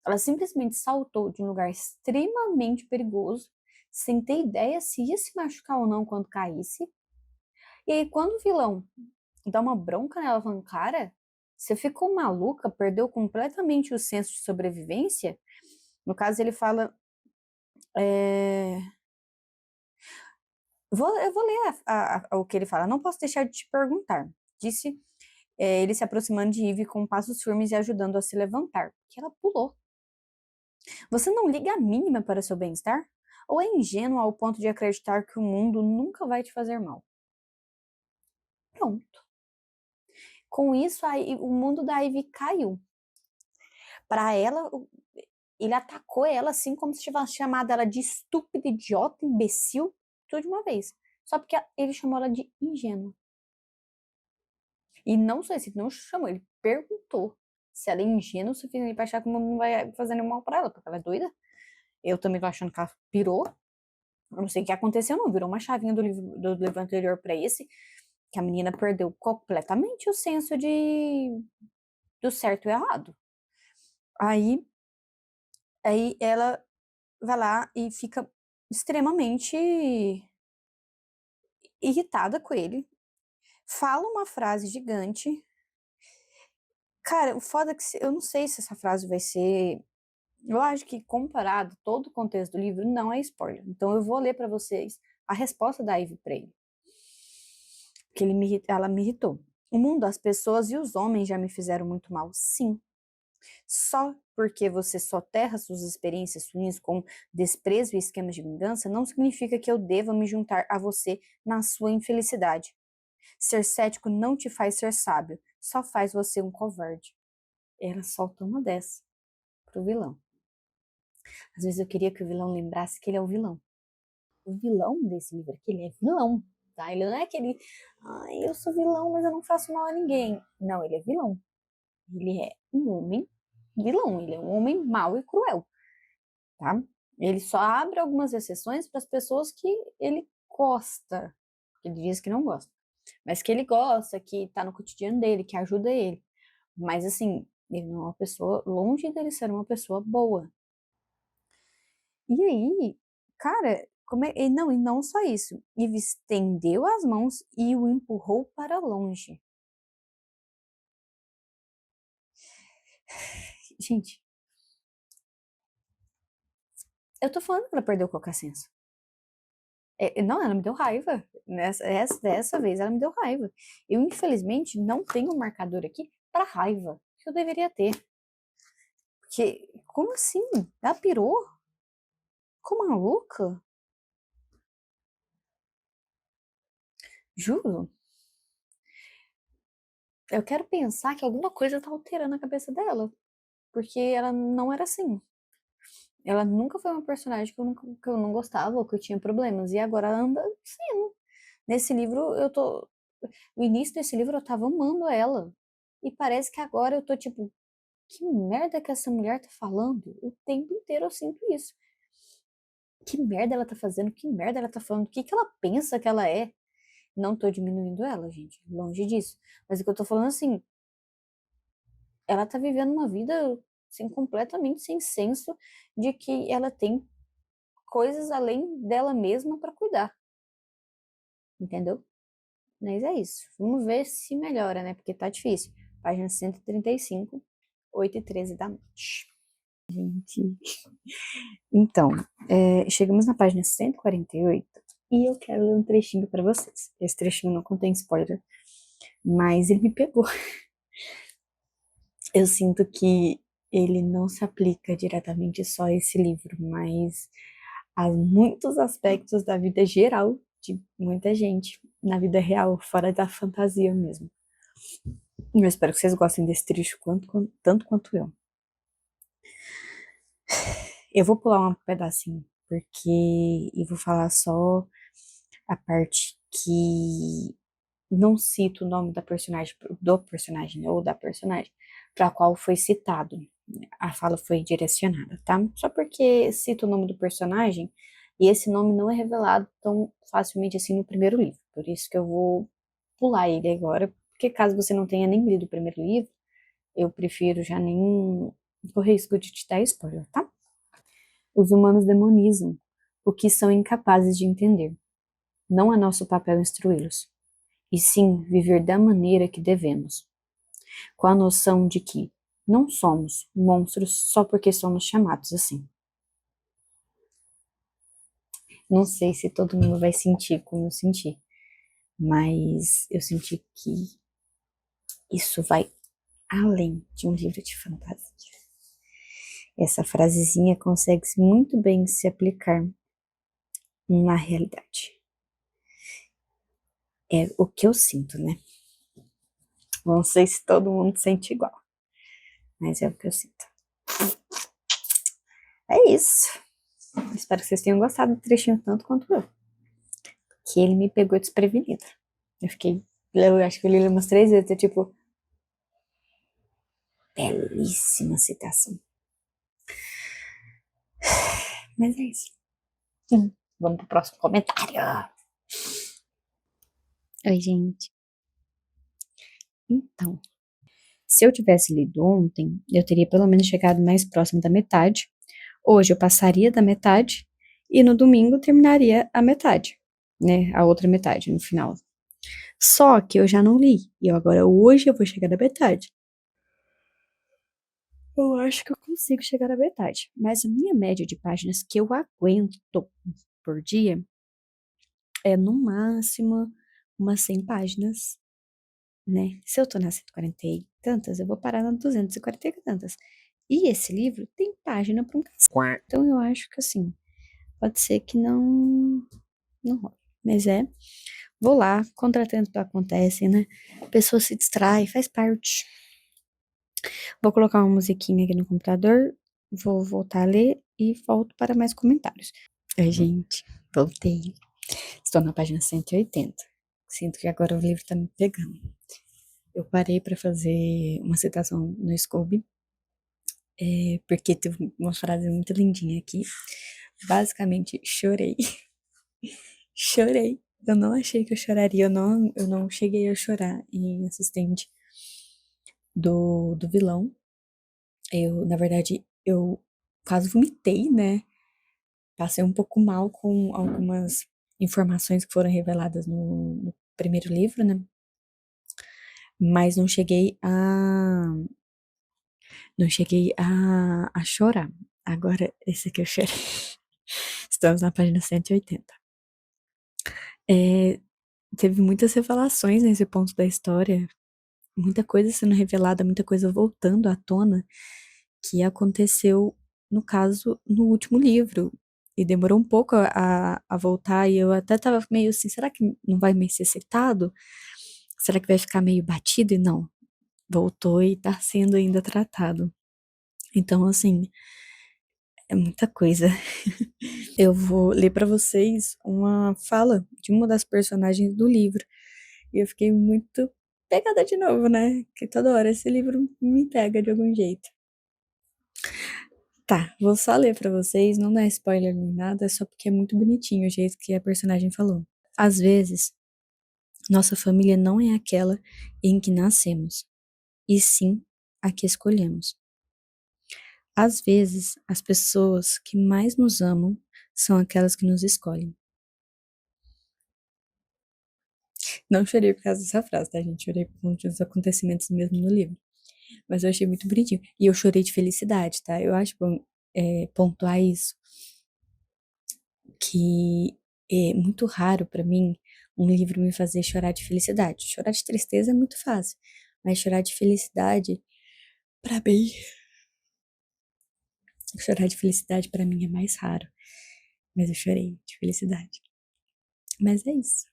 Ela simplesmente saltou de um lugar extremamente perigoso, sem ter ideia se ia se machucar ou não quando caísse. E aí, quando o vilão dá uma bronca nela, falando, cara, você ficou maluca, perdeu completamente o senso de sobrevivência? No caso, ele fala. Eu vou ler o que ele fala. Não posso deixar de te perguntar, disse ele se aproximando de Eve com passos firmes e ajudando a se levantar, que ela pulou. Você não liga a mínima para seu bem-estar? Ou é ingênua ao ponto de acreditar que o mundo nunca vai te fazer mal? Pronto. Com isso, o mundo da Ivy caiu. Para ela, ele atacou ela assim como se tivesse chamado ela de estúpida, idiota, imbecil, tudo de uma vez. Só porque ele chamou ela de ingênua. E não só isso, ele não chamou, ele perguntou se ela é ingênua o suficiente pra achar que o mundo não vai fazer nenhum mal pra ela, porque ela é doida. Eu também tô achando que ela pirou. Eu não sei o que aconteceu, não. Virou uma chavinha do livro anterior pra esse, que a menina perdeu completamente o senso do certo e errado. Aí ela vai lá e fica extremamente irritada com ele. Fala uma frase gigante. Cara, o foda é que eu não sei se essa frase vai ser
Eu acho que, comparado todo o contexto do livro, não é spoiler. Então, eu vou ler para vocês a resposta da Ivy para ele. Porque ela me irritou. O mundo, as pessoas e os homens já me fizeram muito mal, sim. Só porque você soterra suas experiências ruins com desprezo e esquemas de vingança, não significa que eu deva me juntar a você na sua infelicidade. Ser cético não te faz ser sábio, só faz você um covarde. Ela solta uma dessa pro vilão. Às vezes eu queria que o vilão lembrasse que ele é o vilão. O vilão desse livro aqui, ele é vilão, tá? Ele não é aquele, ai, eu sou vilão, mas eu não faço mal a ninguém. Não, ele é vilão. Ele é um homem vilão, ele é um homem mau e cruel, tá? Ele só abre algumas exceções para as pessoas que ele gosta. Ele diz que não gosta, mas que ele gosta, que tá no cotidiano dele, que ajuda ele. Mas assim, ele não é uma pessoa, longe dele ser uma pessoa boa. E aí, cara, e não só isso. Eve estendeu as mãos e o empurrou para longe. Gente, eu tô falando que ela perdeu o coca-senso. Não, ela me deu raiva. Dessa vez ela me deu raiva. Eu, infelizmente, não tenho um marcador aqui para raiva que eu deveria ter. Porque, como assim? Ela pirou? Como maluca? Juro. Eu quero pensar que alguma coisa tá alterando a cabeça dela. Porque ela não era assim. Ela nunca foi uma personagem que eu não gostava ou que eu tinha problemas. E agora ela anda sim. Nesse livro, eu tô. No início desse livro, eu tava amando ela. E parece que agora eu tô tipo, que merda que essa mulher tá falando? O tempo inteiro eu sinto isso. Que merda ela tá fazendo? Que merda ela tá falando? O que que ela pensa que ela é? Não tô diminuindo ela, gente. Longe disso. Mas o que eu tô falando assim, ela tá vivendo uma vida assim, completamente sem senso de que ela tem coisas além dela mesma para cuidar. Entendeu? Mas é isso. Vamos ver se melhora, né? Porque tá difícil. Página 135, 8h13 da noite. Gente. Então, chegamos na página 148 e eu quero ler um trechinho para vocês. Esse trechinho não contém spoiler, mas ele me pegou. Eu sinto que ele não se aplica diretamente só a esse livro, mas a muitos aspectos da vida geral de muita gente, na vida real, fora da fantasia mesmo. Eu espero que vocês gostem desse trecho tanto quanto eu. Eu vou pular um pedacinho, porque eu vou falar só a parte que não cito o nome do personagem ou da personagem para qual foi citado. A fala foi direcionada, tá? Só porque cito o nome do personagem e esse nome não é revelado tão facilmente assim no primeiro livro. Por isso que eu vou pular ele agora, porque caso você não tenha nem lido o primeiro livro, eu prefiro já nem correr risco de te dar spoiler, tá? Os humanos demonizam o que são incapazes de entender. Não é nosso papel instruí-los, e sim viver da maneira que devemos, com a noção de que não somos monstros só porque somos chamados assim. Não sei se todo mundo vai sentir como eu senti, mas eu senti que isso vai além de um livro de fantasia. Essa frasezinha consegue muito bem se aplicar na realidade. É o que eu sinto, né? Não sei se todo mundo sente igual, mas é o que eu sinto. É isso. Espero que vocês tenham gostado do trechinho tanto quanto eu. Que ele me pegou desprevenido. Eu acho que eu li ele umas 3 vezes, eu, tipo, belíssima citação. Mas é isso. Vamos pro próximo comentário.
Oi, gente.
Então, se eu tivesse lido ontem, eu teria pelo menos chegado mais próximo da metade. Hoje eu passaria da metade e no domingo terminaria a metade, né? A outra metade no final. Só que eu já não li e agora hoje eu vou chegar na metade.
Eu acho que eu consigo chegar à metade. Mas a minha média de páginas que eu aguento por dia é no máximo umas 100 páginas, né? Se eu tô nas 140 e tantas, eu vou parar nas 240 e tantas. E esse livro tem página para um cacete. Então eu acho que assim, pode ser que não rola. Mas vou lá, contratempos acontecem, né? A pessoa se distrai, faz parte. Vou colocar uma musiquinha aqui no computador, vou voltar a ler e volto para mais comentários. Ai, gente, voltei. Estou na página 180. Sinto que agora o livro tá me pegando. Eu parei para fazer uma citação no Scooby, porque teve uma frase muito lindinha aqui. Basicamente, chorei. Chorei. Eu não achei que eu choraria, eu não cheguei a chorar em Assistente do vilão. Na verdade, eu quase vomitei, né? Passei um pouco mal com algumas informações que foram reveladas no primeiro livro, né? Mas não cheguei a chorar. Agora, esse aqui eu chorei. Estamos na página 180. É, teve muitas revelações nesse ponto da história, muita coisa sendo revelada, muita coisa voltando à tona, que aconteceu, no caso, no último livro. E demorou um pouco a voltar, e eu até tava meio assim, será que não vai mais ser citado? Será que vai ficar meio batido? E não, voltou e tá sendo ainda tratado. Então, assim, é muita coisa. Eu vou ler pra vocês uma fala de uma das personagens do livro. E eu fiquei muito pegada de novo, né? Que toda hora esse livro me pega de algum jeito. Tá, vou só ler pra vocês, não dá spoiler nem nada, é só porque é muito bonitinho o jeito que a personagem falou. Às vezes, nossa família não é aquela em que nascemos, e sim a que escolhemos. Às vezes, as pessoas que mais nos amam são aquelas que nos escolhem. Não chorei por causa dessa frase, tá, gente? Chorei por conta dos acontecimentos mesmo no livro. Mas eu achei muito bonitinho. E eu chorei de felicidade, tá? Eu acho bom pontuar isso, que é muito raro pra mim um livro me fazer chorar de felicidade. Chorar de tristeza é muito fácil, mas chorar de felicidade, pra mim, chorar de felicidade pra mim é mais raro. Mas eu chorei de felicidade. Mas é isso.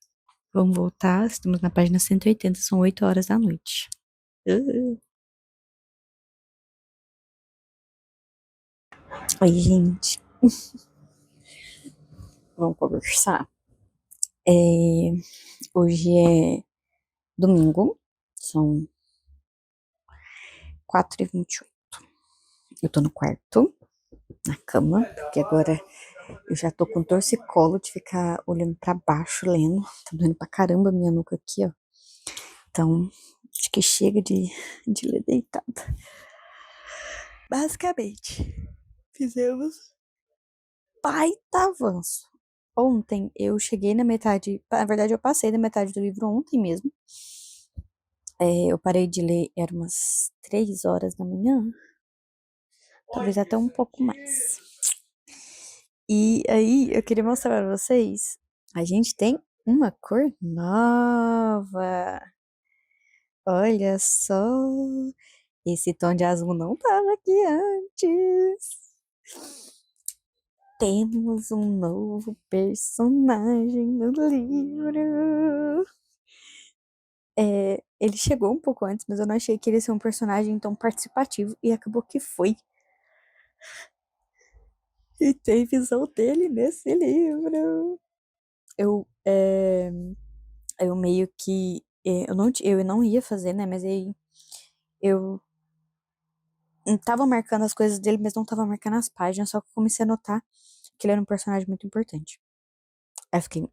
Vamos voltar, estamos na página 180, são 8 horas da noite. Oi, gente. Vamos conversar. Hoje é domingo, são 4h28. Eu tô no quarto, na cama, porque agora eu já tô com torcicolo de ficar olhando pra baixo, lendo. Tá doendo pra caramba a minha nuca aqui, ó. Então, acho que chega de ler deitada. Basicamente, fizemos baita avanço. Ontem eu cheguei na metade, na verdade eu passei da metade do livro ontem mesmo. Eu parei de ler, era umas 3 horas da manhã, talvez até um pouco mais. E aí eu queria mostrar pra vocês, a gente tem uma cor nova. Olha só, esse tom de azul não tava aqui antes. Temos um novo personagem no livro. Ele chegou um pouco antes, mas eu não achei que ele ia ser um personagem tão participativo, e acabou que foi. E tem visão dele nesse livro. Eu, é, eu meio que. Eu não ia fazer, né? Mas aí eu tava marcando as coisas dele, mas não tava marcando as páginas, só que eu comecei a notar que ele era um personagem muito importante. Aí eu fiquei.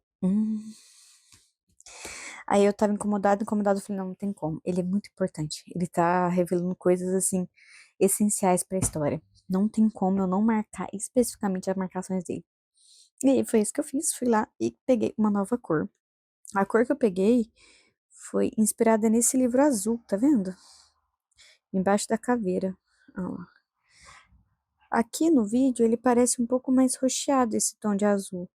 Aí eu tava incomodado, eu falei, não tem como. Ele é muito importante. Ele tá revelando coisas, assim, essenciais pra história. Não tem como eu não marcar especificamente as marcações dele. E aí foi isso que eu fiz. Fui lá e peguei uma nova cor. A cor que eu peguei foi inspirada nesse livro azul, tá vendo? Embaixo da caveira. Ó lá.
Aqui no vídeo ele parece um pouco mais roxeado esse tom de azul.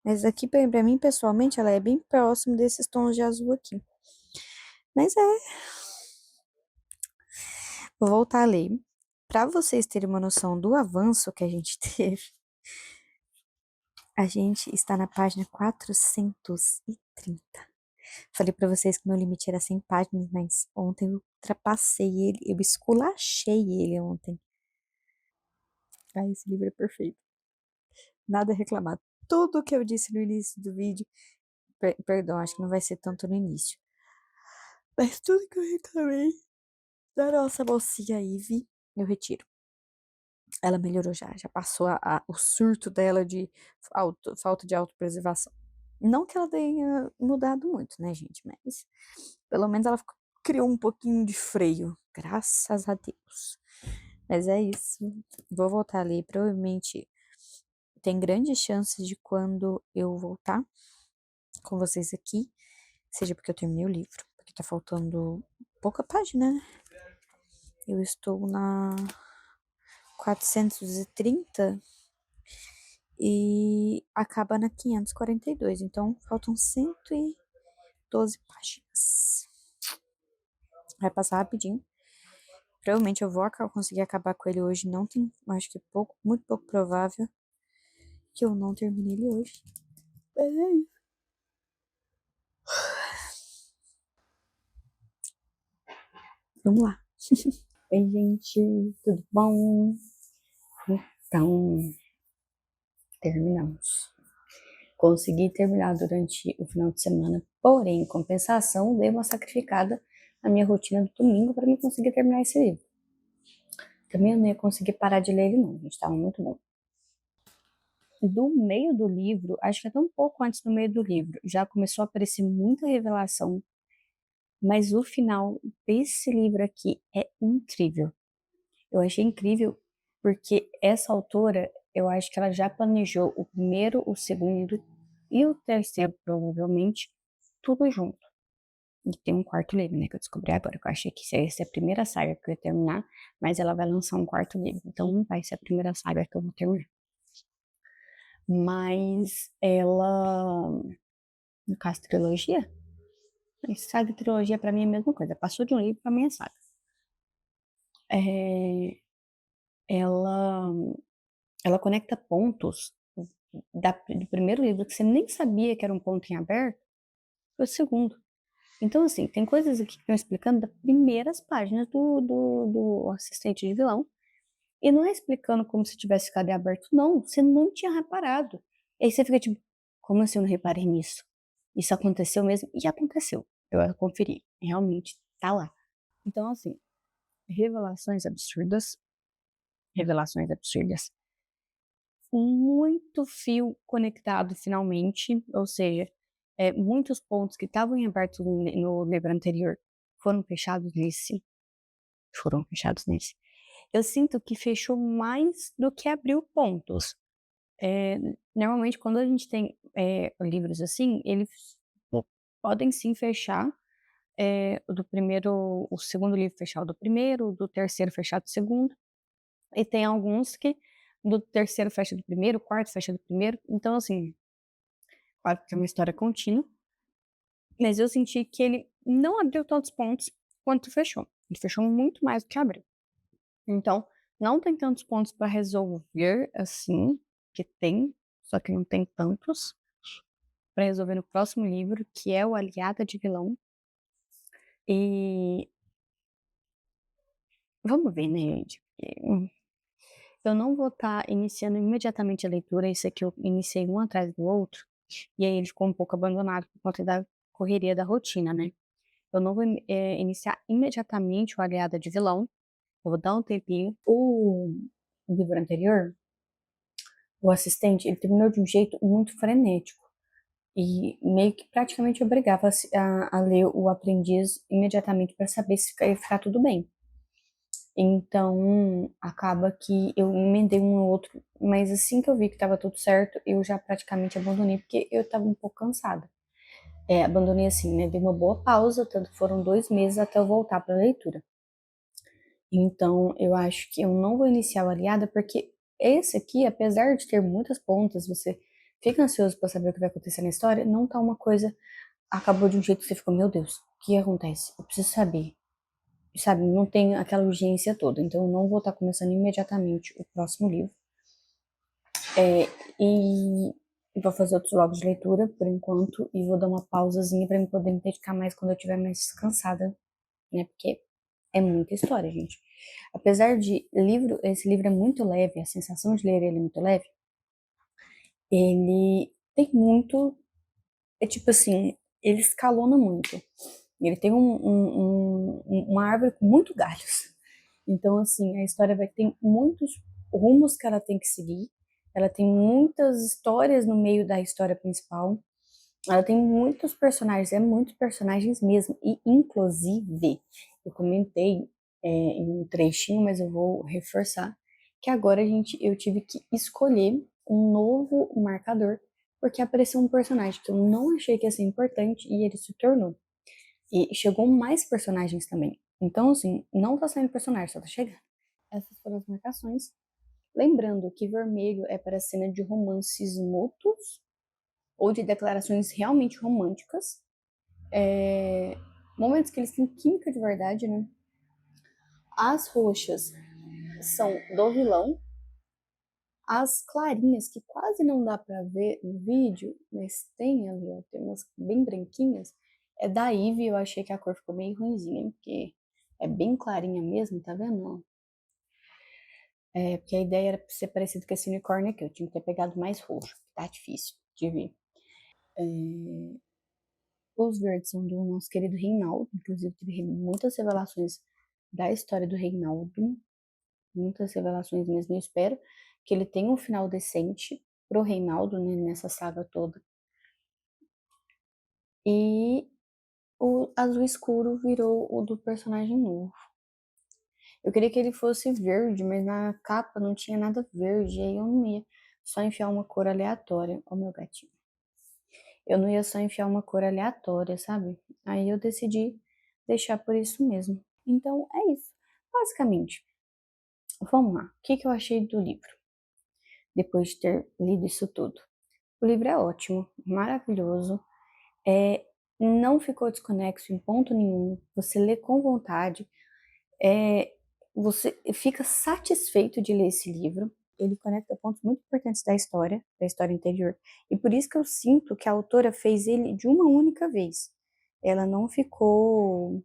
Mas aqui, pra mim, pessoalmente, ela é bem próximo desses tons de azul aqui. Mas vou voltar a ler. Para vocês terem uma noção do avanço que a gente teve, a gente está na página 430. Falei para vocês que meu limite era 100 páginas, mas ontem eu ultrapassei ele, eu esculachei ele ontem. Ah, esse livro é perfeito. Nada a reclamar. Tudo que eu disse no início do vídeo, perdão, acho que não vai ser tanto no início. Mas tudo que eu reclamei da nossa mocinha Ivy, eu retiro. Ela melhorou já passou o surto dela de falta de autopreservação. Não que ela tenha mudado muito, né, gente? Mas pelo menos ela criou um pouquinho de freio. Graças a Deus. Mas é isso. Vou voltar ali. Provavelmente tem grandes chances de quando eu voltar com vocês aqui, seja porque eu terminei o livro, porque tá faltando pouca página, né? Eu estou na 430 e acaba na 542, então faltam 112 páginas. Vai passar rapidinho. Provavelmente eu vou conseguir acabar com ele hoje. Não tem, acho que muito pouco provável que eu não termine ele hoje. Mas é isso. Vamos lá. Oi, gente, tudo bom? Então, terminamos. Consegui terminar durante o final de semana, porém, em compensação, dei uma sacrificada na minha rotina do domingo para me conseguir terminar esse livro. Também eu não ia conseguir parar de ler ele não, gente, estava muito bom. Do meio do livro, acho que até um pouco antes do meio do livro, já começou a aparecer muita revelação, mas o final desse livro aqui é incrível. Eu achei incrível porque essa autora, eu acho que ela já planejou o primeiro, o segundo e o terceiro, provavelmente, tudo junto. E tem um quarto livro, né, que eu descobri agora, que eu achei que essa é a primeira saga que eu ia terminar, mas ela vai lançar um quarto livro, então não vai ser a primeira saga que eu vou terminar. Mas ela, no caso, trilogia? Saga e trilogia pra mim é a mesma coisa, passou de um livro pra mim é saga. Ela, ela conecta pontos do primeiro livro que você nem sabia que era um ponto em aberto, pro segundo. Então, assim, tem coisas aqui que estão explicando das primeiras páginas do assistente de vilão. E não é explicando como se tivesse ficado em aberto, não. Você não tinha reparado. E aí você fica tipo, como assim eu não reparei nisso? Isso aconteceu mesmo? E aconteceu. Eu conferi. Realmente tá lá. Então, assim, revelações absurdas. Revelações absurdas. Muito fio conectado finalmente. Ou seja, muitos pontos que estavam em aberto no livro anterior foram fechados nesse. Foram fechados nesse. Eu sinto que fechou mais do que abriu pontos. Normalmente, quando a gente tem livros assim, eles podem sim fechar o segundo livro fechar o do primeiro, o do terceiro fechar do segundo, e tem alguns que do terceiro fecha do primeiro, o quarto fecha do primeiro. Então, assim, claro que é uma história contínua, mas eu senti que ele não abriu tantos pontos quanto fechou. Ele fechou muito mais do que abriu. Então, não tem tantos pontos para resolver assim, que tem, só que não tem tantos para resolver no próximo livro, que é o Aliada de Vilão. E vamos ver, né, gente? Eu não vou estar iniciando imediatamente a leitura, esse aqui eu iniciei um atrás do outro, e aí ele ficou um pouco abandonado por conta da correria da rotina, né? Eu não vou iniciar imediatamente o Aliada de Vilão, eu vou dar um tempinho. O livro anterior, o assistente, ele terminou de um jeito muito frenético. E meio que praticamente obrigava a ler o aprendiz imediatamente para saber se ia ficar tudo bem. Então, acaba que eu emendei um ou outro, mas assim que eu vi que estava tudo certo, eu já praticamente abandonei, porque eu estava um pouco cansada. Abandonei assim, né? Dei uma boa pausa, tanto que foram 2 meses até eu voltar para a leitura. Então, eu acho que eu não vou iniciar o Aliada, porque esse aqui, apesar de ter muitas pontas, você fica ansioso pra saber o que vai acontecer na história, não tá uma coisa, acabou de um jeito que você ficou, meu Deus, o que acontece? Eu preciso saber. Sabe, não tem aquela urgência toda, então eu não vou estar começando imediatamente o próximo livro. E vou fazer outros jogos de leitura por enquanto e vou dar uma pausazinha para eu poder me dedicar mais quando eu estiver mais descansada, né? Porque é muita história, gente. Apesar de esse livro é muito leve, a sensação de ler ele é muito leve, ele tem muito, é tipo assim, ele escalona muito. Ele tem uma árvore com muitos galhos. Então, assim, a história vai ter muitos rumos que ela tem que seguir. Ela tem muitas histórias no meio da história principal. Ela tem muitos personagens, muitos personagens mesmo. E, inclusive, eu comentei em um trechinho, mas eu vou reforçar, que agora eu tive que escolher um novo marcador, porque apareceu um personagem que eu não achei que ia ser importante e ele se tornou. E chegou mais personagens também. Então, assim, não tá saindo personagem, só tá chegando. Essas foram as marcações. Lembrando que vermelho é para cena de romances mútuos ou de declarações realmente românticas. Momentos que eles têm química de verdade, né? As roxas são do vilão. As clarinhas, que quase não dá pra ver no vídeo, mas tem ali, ó, tem umas bem branquinhas, é da Ivy. Eu achei que a cor ficou meio ruimzinha, porque é bem clarinha mesmo, tá vendo? Porque a ideia era ser parecido com esse unicórnio aqui. Eu tinha que ter pegado mais roxo, tá difícil de ver. Os verdes são do nosso querido Reinaldo, inclusive tive muitas revelações da história do Reinaldo, muitas revelações mesmo. Eu espero que ele tenha um final decente pro Reinaldo, né, nessa saga toda. E o azul escuro virou o do personagem novo. Eu queria que ele fosse verde, mas na capa não tinha nada verde, aí eu não ia só enfiar uma cor aleatória. Ó, meu gatinho. Eu não ia só enfiar uma cor aleatória, sabe? Aí eu decidi deixar por isso mesmo. Então é isso. Basicamente, vamos lá. O que eu achei do livro? Depois de ter lido isso tudo. O livro é ótimo, maravilhoso. Não ficou desconexo em ponto nenhum. Você lê com vontade. Você fica satisfeito de ler esse livro. Ele conecta pontos muito importantes da história interior. E por isso que eu sinto que a autora fez ele de uma única vez. Ela não ficou.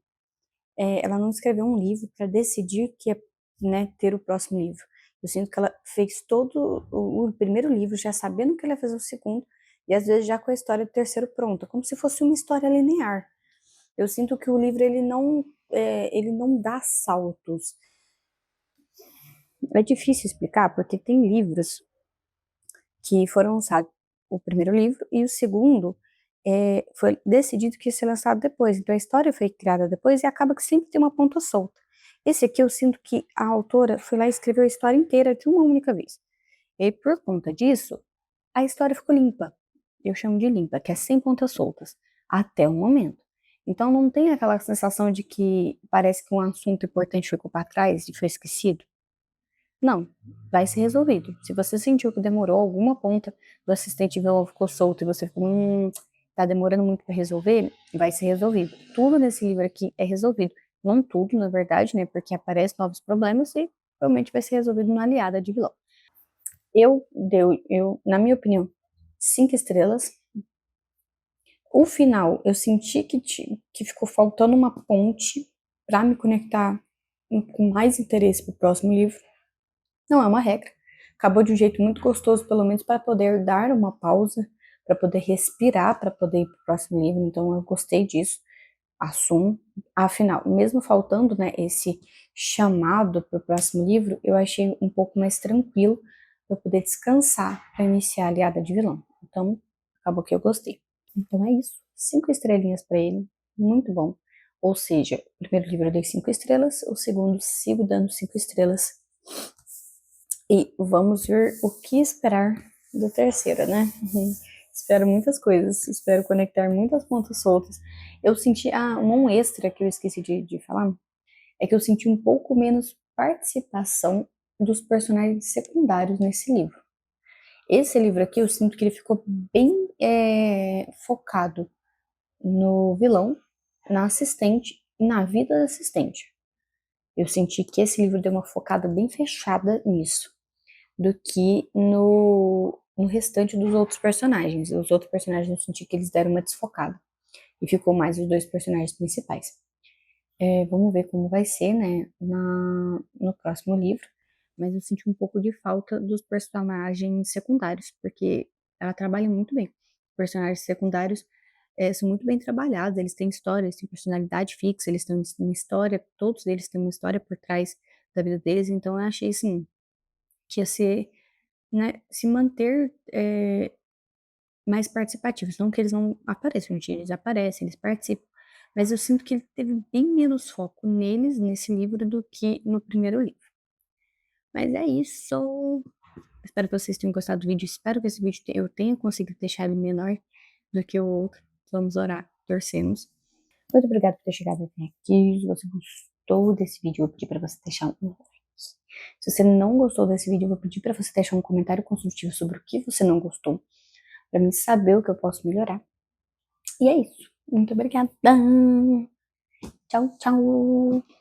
Ela não escreveu um livro para decidir que ia, né, ter o próximo livro. Eu sinto que ela fez todo o primeiro livro já sabendo que ela ia fazer o segundo, e às vezes já com a história do terceiro pronta, como se fosse uma história linear. Eu sinto que o livro ele não dá saltos. É difícil explicar porque tem livros que foram lançados, o primeiro livro e o segundo foi decidido que ia ser lançado depois. Então a história foi criada depois e acaba que sempre tem uma ponta solta. Esse aqui eu sinto que a autora foi lá e escreveu a história inteira de uma única vez. E por conta disso, a história ficou limpa. Eu chamo de limpa, que é sem pontas soltas, até o momento. Então não tem aquela sensação de que parece que um assunto importante ficou para trás e foi esquecido. Não, vai ser resolvido. Se você sentiu que demorou alguma ponta do assistente visual ficou solto e você ficou, tá demorando muito para resolver, vai ser resolvido. Tudo nesse livro aqui é resolvido. Não tudo, na verdade, né? Porque aparecem novos problemas e provavelmente vai ser resolvido na aliada de vilão. Na minha opinião, 5 estrelas. O final, eu senti que ficou faltando uma ponte para me conectar com mais interesse pro próximo livro. Não é uma regra. Acabou de um jeito muito gostoso, pelo menos para poder dar uma pausa, para poder respirar, para poder ir para o próximo livro. Então eu gostei disso. Assumo. Afinal, mesmo faltando, né, esse chamado para o próximo livro, eu achei um pouco mais tranquilo para poder descansar para iniciar a Aliada de Vilão. Então, acabou que eu gostei. Então é isso. 5 estrelinhas para ele. Muito bom. Ou seja, o primeiro livro eu dei 5 estrelas, o segundo sigo dando 5 estrelas. E vamos ver o que esperar do terceiro, né? Espero muitas coisas, espero conectar muitas pontas soltas. Eu senti, um extra que eu esqueci de falar, é que eu senti um pouco menos participação dos personagens secundários nesse livro. Esse livro aqui, eu sinto que ele ficou bem focado no vilão, na assistente e na vida da assistente. Eu senti que esse livro deu uma focada bem fechada nisso, do que no restante dos outros personagens. Os outros personagens eu senti que eles deram uma desfocada. E ficou mais os dois personagens principais. Vamos ver como vai ser, né, no próximo livro. Mas eu senti um pouco de falta dos personagens secundários, porque ela trabalha muito bem. Os personagens secundários são muito bem trabalhados, eles têm história, eles têm personalidade fixa, eles têm uma história, todos eles têm uma história por trás da vida deles, então eu achei, assim, que ia ser, né, se manter mais participativos, não que eles não apareçam, gente, eles aparecem, eles participam, mas eu sinto que ele teve bem menos foco neles, nesse livro, do que no primeiro livro. Mas é isso. Espero que vocês tenham gostado do vídeo. Espero que esse vídeo eu tenha conseguido deixar ele menor do que o outro. Vamos orar, torcemos. Muito obrigada por ter chegado até aqui. Se você gostou desse vídeo, eu vou pedir para você deixar um like. Se você não gostou desse vídeo, eu vou pedir para você deixar um comentário construtivo sobre o que você não gostou, para mim saber o que eu posso melhorar. E é isso. Muito obrigada. Tchau, tchau.